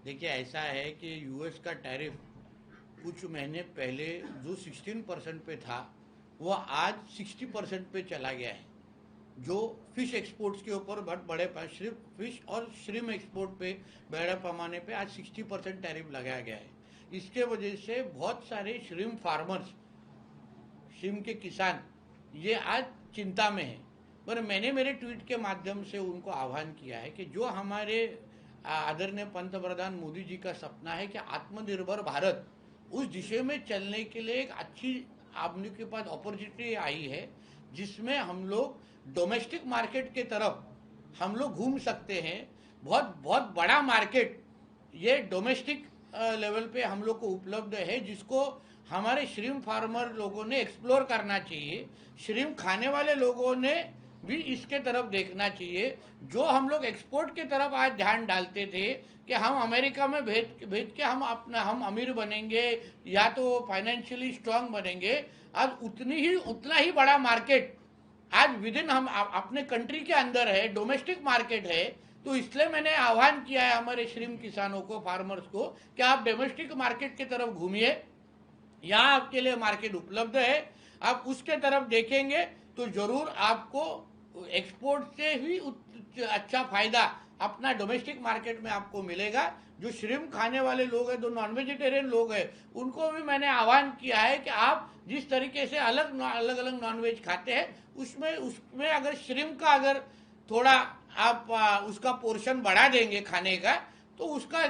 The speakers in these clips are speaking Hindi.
देखिए ऐसा है कि यूएस का टैरिफ कुछ महीने पहले जो 16% पे था वो आज 60% पे चला गया है। जो फिश एक्सपोर्ट्स के ऊपर बहुत बड़े सिर्फ फिश और श्रिम एक्सपोर्ट पे बड़े पैमाने पे आज 60% टैरिफ लगाया गया है। इसके वजह से बहुत सारे श्रिम फार्मर्स, श्रिम के किसान ये आज चिंता में हैं। पर मैंने मेरे ट्वीट के माध्यम से उनको आह्वान किया है कि जो हमारे आदरणीय पंतप्रधान मोदी जी का सपना है कि आत्मनिर्भर भारत, उस दिशा में चलने के लिए एक अच्छी आप लोग के पास अपॉर्चुनिटी आई है, जिसमें हम लोग डोमेस्टिक मार्केट के तरफ हम लोग घूम सकते हैं। बहुत बहुत बड़ा मार्केट ये डोमेस्टिक लेवल पे हम लोग को उपलब्ध है, जिसको हमारे श्रिम फार्मर लोगों ने एक्सप्लोर करना चाहिए। श्रिम खाने वाले लोगों ने भी इसके तरफ देखना चाहिए। जो हम लोग एक्सपोर्ट के तरफ आज ध्यान डालते थे कि हम अमेरिका में भेज के हम अमीर बनेंगे या तो फाइनेंशियली स्ट्रांग बनेंगे, आज उतना ही बड़ा मार्केट आज विद इन हम अपने कंट्री के अंदर है, डोमेस्टिक मार्केट है। तो इसलिए मैंने आह्वान किया है हमारे श्रिम किसानों को, फार्मर्स को, कि आप डोमेस्टिक मार्केट की तरफ घूमिए। यहाँ आपके लिए मार्केट उपलब्ध है, आप उसके तरफ देखेंगे तो जरूर आपको एक्सपोर्ट से ही अच्छा फायदा अपना डोमेस्टिक मार्केट में आपको मिलेगा। जो श्रिम खाने वाले लोग हैं, जो नॉन वेजिटेरियन लोग हैं, उनको भी मैंने आह्वान किया है कि आप जिस तरीके से अलग अलग नॉन वेज खाते हैं, उसमें अगर श्रिम का अगर थोड़ा आप उसका पोर्शन बढ़ा देंगे खाने का, तो उसका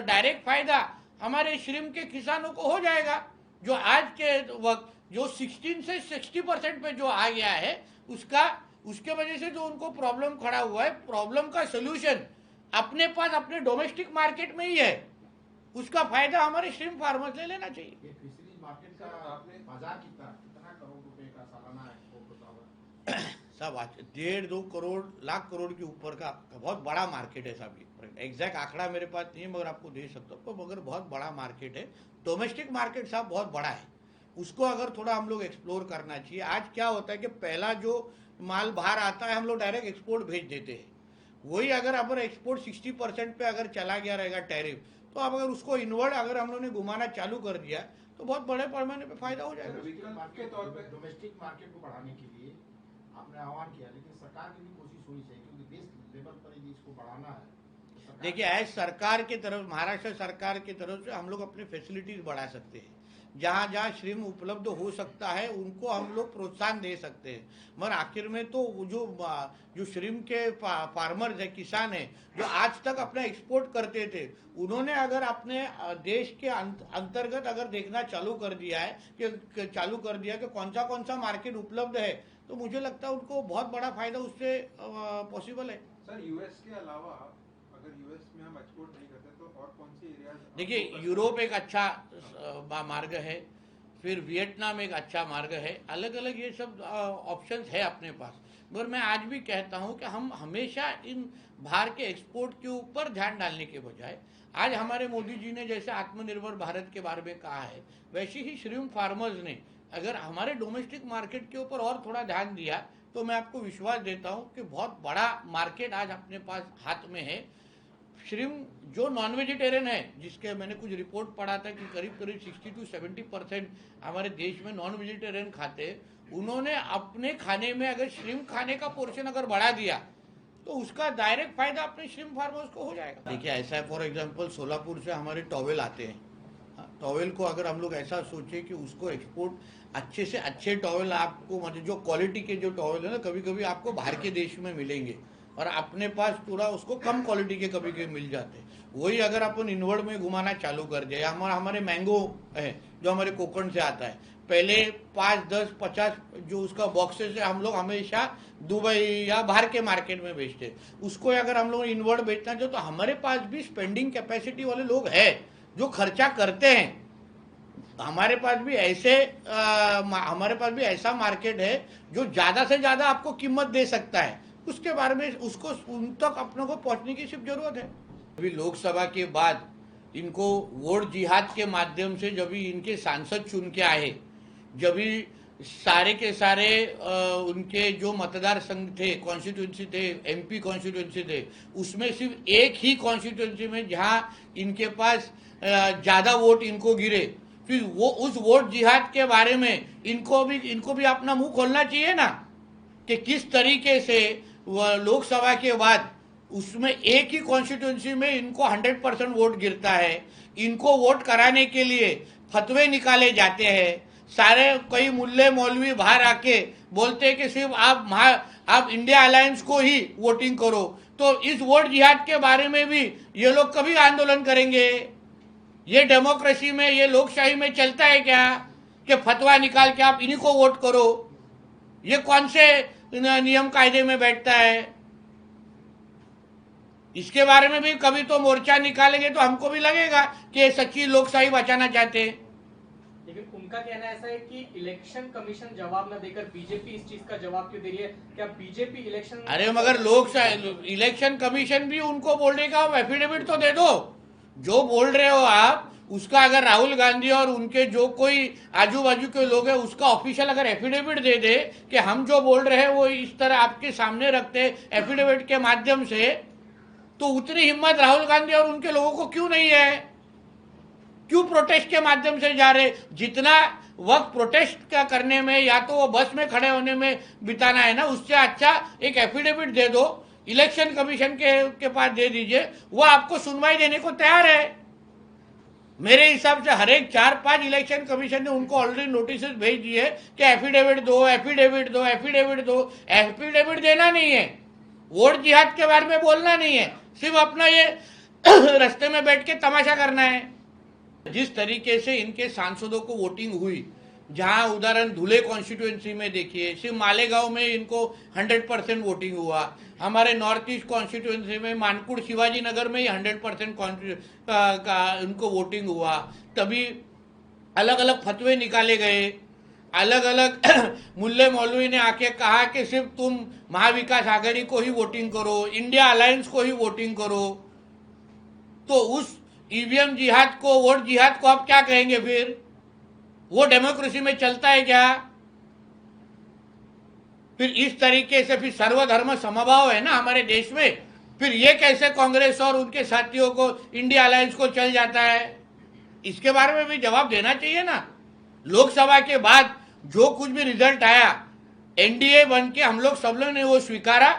डायरेक्ट फायदा हमारे श्रिम के किसानों को हो जाएगा। जो आज के वक्त जो 16 से 60% पे जो आ गया है, उसके वजह से जो उनको प्रॉब्लम खड़ा हुआ है, प्रॉब्लम का सोल्यूशन अपने पास अपने डोमेस्टिक मार्केट में ही है। उसका फायदा हमारे श्रिम फार्मर्स ले लेना चाहिए। ये फिशरीज मार्केट का आपने बाजार कितना करोड़ रुपए का सालाना एक्सपोर्ट होता होगा? सब 1.5-2 लाख करोड़ के ऊपर का बहुत बड़ा मार्केट है साहब। एग्जैक्ट आंकड़ा मेरे पास नहीं है, मगर आपको दे सकता हूँ, मगर बहुत बड़ा मार्केट है। डोमेस्टिक मार्केट साहब बहुत बड़ा है, उसको अगर थोड़ा हम लोग एक्सप्लोर करना चाहिए। आज क्या होता है कि पहला जो माल बाहर आता है हम लोग डायरेक्ट एक्सपोर्ट भेज देते हैं। वही अगर एक्सपोर्ट 60% पे अगर चला गया रहेगा टैरिफ, तो अब अगर उसको इनवर्ड अगर हम लोगों ने घुमाना चालू कर दिया तो बहुत बड़े पैमाने पे फायदा हो जाएगा। डोमेस्टिक मार्केट को बढ़ाने के लिए आपने आह्वान किया, लेकिन सरकार की भी कोशिश होनी चाहिए, क्योंकि देश लेवल पर यदि इसको बढ़ाना है। देखिए एज सरकार की तरफ, महाराष्ट्र सरकार की तरफ से हम लोग अपनी फैसिलिटीज बढ़ा सकते हैं। जहाँ जहाँ श्रिम उपलब्ध हो सकता है उनको हम लोग प्रोत्साहन दे सकते हैं। मगर आखिर में तो जो श्रिम के फार्मर्स है, किसान है, जो आज तक अपना एक्सपोर्ट करते थे, उन्होंने अगर अपने देश के अंतर्गत अगर देखना चालू कर दिया कि कौन सा मार्केट उपलब्ध है, तो मुझे लगता है उनको बहुत बड़ा फायदा उससे पॉसिबल है। सर यूएस के अलावा अगर यूएस में हम एक्सपोर्ट नहीं करते तो और कौन सी एरियाज? देखिए यूरोप एक अच्छा मार्ग है, फिर वियतनाम एक अच्छा मार्ग है, अलग अलग ये सब ऑप्शंस है अपने पास। मगर मैं आज भी कहता हूं कि हम हमेशा इन बाहर के एक्सपोर्ट के ऊपर ध्यान डालने के बजाय, आज हमारे मोदी जी ने जैसे आत्मनिर्भर भारत के बारे में कहा है, वैसे ही श्रिम फार्मर्स ने अगर हमारे डोमेस्टिक मार्केट के ऊपर और थोड़ा ध्यान दिया, तो मैं आपको विश्वास देता हूं कि बहुत बड़ा मार्केट आज अपने पास हाथ में है। श्रिम जो नॉन वेजिटेरियन है, जिसके मैंने कुछ रिपोर्ट पढ़ा था कि करीब 60-70% हमारे देश में नॉन वेजिटेरियन खाते हैं, उन्होंने अपने खाने में अगर श्रिम खाने का पोर्शन अगर बढ़ा दिया, तो उसका डायरेक्ट फायदा अपने श्रिम फार्मर्स को हो जाएगा। देखिए ऐसा है, फॉर एग्जांपल सोलापुर से हमारे टॉवेल आते हैं। टॉवेल को अगर हम लोग ऐसा सोचे कि उसको एक्सपोर्ट अच्छे से अच्छे टॉवेल आपको, मतलब जो क्वालिटी के जो टॉवेल है ना, कभी कभी आपको बाहर के देश में मिलेंगे और अपने पास थोड़ा उसको कम क्वालिटी के कभी कभी मिल जाते हैं। वही अगर अपन इनवर्ड में घुमाना चालू कर दिया, हमारे मैंगो है जो हमारे कोकण से आता है, पहले 5, 10, 50 जो उसका बॉक्सेस है हम लोग हमेशा दुबई या बाहर के मार्केट में बेचते, उसको अगर हम लोग इनवर्ड बेचना चाहे तो हमारे पास भी स्पेंडिंग कैपेसिटी वाले लोग हैं जो खर्चा करते हैं। हमारे पास भी ऐसा मार्केट है जो ज्यादा से ज्यादा आपको कीमत दे सकता है। उसके बारे में उसको उन तक अपनों को पहुंचने की सिर्फ जरूरत है। अभी लोकसभा के बाद इनको वोट जिहाद के माध्यम से जब भी इनके सांसद चुन के आए, जब भी सारे के सारे उनके जो मतदार संघ थे, कॉन्स्टिट्यूंसी थे, एमपी कॉन्स्टिट्यूंसी थे, उसमें सिर्फ एक ही कॉन्स्टिट्यूंसी में जहां इनके पास ज्यादा वोट इनको गिरे, फिर वो उस वोट जिहाद के बारे में इनको भी अपना मुंह खोलना चाहिए ना, कि किस तरीके से लोकसभा के बाद उसमें एक ही कॉन्स्टिट्यूंसी में इनको 100% वोट गिरता है। इनको वोट कराने के लिए फतवे निकाले जाते हैं। सारे कई मुल्ले मौलवी बाहर आके बोलते हैं कि सिर्फ आप इंडिया अलायंस को ही वोटिंग करो। तो इस वोट जिहाद के बारे में भी ये लोग कभी आंदोलन करेंगे? ये डेमोक्रेसी में, ये लोकशाही में चलता है क्या कि फतवा निकाल के आप इन्हीं को वोट करो? ये कौन से नियम कायदे में बैठता है? इसके बारे में भी कभी तो मोर्चा निकालेंगे तो हमको भी लगेगा कि ये सच्ची लोकशाही बचाना चाहते हैं। लेकिन उनका कहना ऐसा है कि इलेक्शन कमीशन जवाब न देकर बीजेपी इस चीज का जवाब क्यों दे रही है? क्या बीजेपी इलेक्शन, अरे मगर लोकशाही इलेक्शन कमीशन भी उनको बोलने का एफिडेविट तो दे दो। जो बोल रहे हो आप उसका, अगर राहुल गांधी और उनके जो कोई आजू बाजू के लोग हैं उसका ऑफिशियल अगर एफिडेविट दे दे कि हम जो बोल रहे हैं वो इस तरह आपके सामने रखते एफिडेविट के माध्यम से, तो उतनी हिम्मत राहुल गांधी और उनके लोगों को क्यों नहीं है? क्यों प्रोटेस्ट के माध्यम से जा रहे? जितना वक्त प्रोटेस्ट का करने में या तो वो बस में खड़े होने में बिताना है ना, उससे अच्छा एक एफिडेविट दे दो, इलेक्शन कमीशन के पास दे दीजिए, वो आपको सुनवाई देने को तैयार है। मेरे हिसाब से हर एक 4-5 इलेक्शन कमीशन ने उनको ऑलरेडी नोटिस भेज दिए कि एफिडेविट दो, एफिडेविट दो, एफिडेविट दो। एफिडेविट देना नहीं है, वोट जिहाद के बारे में बोलना नहीं है, सिर्फ अपना ये रास्ते में बैठ के तमाशा करना है। जिस तरीके से इनके सांसदों को वोटिंग हुई, जहां उदाहरण धुले कॉन्स्टिट्यूएंसी में देखिए, सिर्फ मालेगांव में इनको 100% वोटिंग हुआ। हमारे नॉर्थ ईस्ट कॉन्स्टिट्यूएंसी में मानकुड़ शिवाजी नगर में ही 100% इनको वोटिंग हुआ। तभी अलग अलग फतवे निकाले गए, अलग अलग मुल्ले मौलवी ने आके कहा कि सिर्फ तुम महाविकास आघाड़ी को ही वोटिंग करो, इंडिया अलायंस को ही वोटिंग करो। तो उस ईवीएम जिहाद को, वोट जिहाद को आप क्या कहेंगे? फिर वो डेमोक्रेसी में चलता है क्या? फिर इस तरीके से फिर सर्वधर्म समभाव है ना हमारे देश में, फिर ये कैसे कांग्रेस और उनके साथियों को, इंडिया अलायंस को चल जाता है? इसके बारे में भी जवाब देना चाहिए ना। लोकसभा के बाद जो कुछ भी रिजल्ट आया, एनडीए बन के हम लोग सब लोग ने वो स्वीकारा,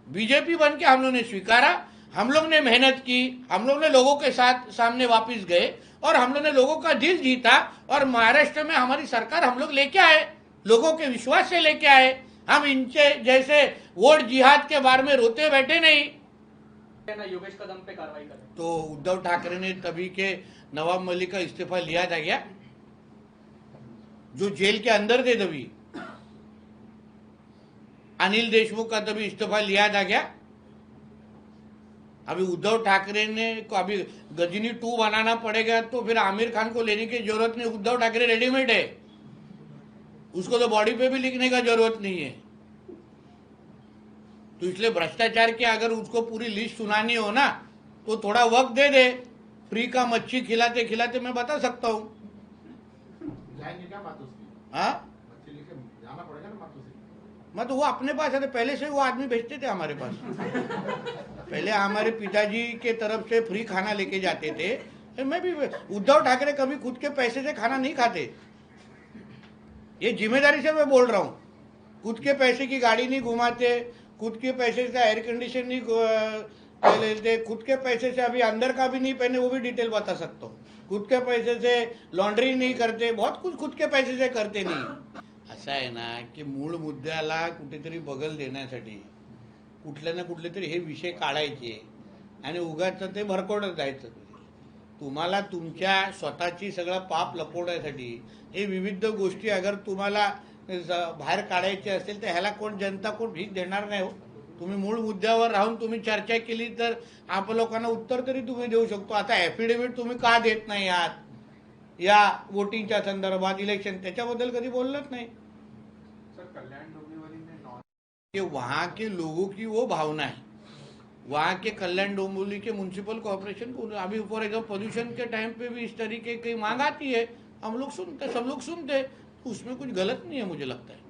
बीजेपी बन के हम लोग ने स्वीकारा, हम लोग ने मेहनत की, हम लोग ने लोगों के साथ सामने वापस गए और हम लोग ने लोगों का दिल जीता और महाराष्ट्र में हमारी सरकार हम लोग लेके आए, लोगों के विश्वास से लेके आए। हम इनके जैसे वोट जिहाद के बारे में रोते बैठे नहीं। योगेश कदम पे कार्रवाई करें तो उद्धव ठाकरे ने तभी के नवाब मलिक का इस्तीफा लिया था क्या, जो जेल के अंदर थे? तभी अनिल देशमुख का तभी इस्तीफा लिया था क्या? अभी उद्धव ठाकरे ने को अभी गजनी 2 बनाना पड़ेगा तो फिर आमिर खान को लेने की जरूरत नहीं, उद्धव ठाकरे रेडीमेड है, उसको तो बॉडी पे भी लिखने का जरूरत नहीं है। तो इसलिए भ्रष्टाचार की अगर उसको पूरी लिस्ट सुनानी हो ना तो थोड़ा वक्त दे दे। फ्री का मच्छी खिलाते खिलाते मैं बता सकता हूँ। जाएंगे क्या बात उसकी? हाँ, मच्छी लेके जाना पड़ेगा ना मातू से। मैं तो वो अपने पास है, पहले से वो आदमी भेजते थे हमारे पास। पहले हमारे पिताजी के तरफ से फ्री खाना लेके जाते थे। मैं भी, उद्धव ठाकरे कभी खुद के पैसे से खाना नहीं खाते, ये जिम्मेदारी से मैं बोल रहा हूँ। खुद के पैसे की गाड़ी नहीं घुमाते, खुद के पैसे से एयर कंडीशन नहीं लेते, खुद के पैसे से अभी अंदर का भी नहीं पहने, वो भी डिटेल बता सकता हूँ। खुद के पैसे से लॉन्ड्री नहीं करते, बहुत कुछ खुद के पैसे से करते नाही। असं आहे ना की मूळ मुद्द्याला कुठेतरी बगल देण्यासाठी कुठले ना कुठले तरी हे विषय काढायचे आणि उगाच ते भरकवत जायचं। तुम्हाला तुमच्या स्वतःची सगळं पाप लपवण्यासाठी हे विविध गोष्टी अगर तुम्हाला बाहेर काढायचे असतील तर ह्याला कोण जनता कोण भीक देणार नाही हो। तुम्ही मूळ मुद्द्यावर राहून तुम्ही चर्चा केली तर आप लोकांना उत्तर तरी तुम्ही देऊ शकतो। आता ॲफिडेव्हिट तुम्ही का देत नाही आहात या वोटिंगच्या संदर्भात, इलेक्शन त्याच्याबद्दल कधी बोललत नाही। सर, कल्याण डोंबिवली में कि वहाँ के लोगों की वो भावना है, वहाँ के कल्याण डोंबिवली के म्यूनसिपल कॉर्पोरेशन को अभी फॉर एग्जाम्पल पोल्यूशन के टाइम पे भी इस तरीके की मांग आती है, हम लोग सुनते, सब लोग सुनते, उसमें कुछ गलत नहीं है मुझे लगता है।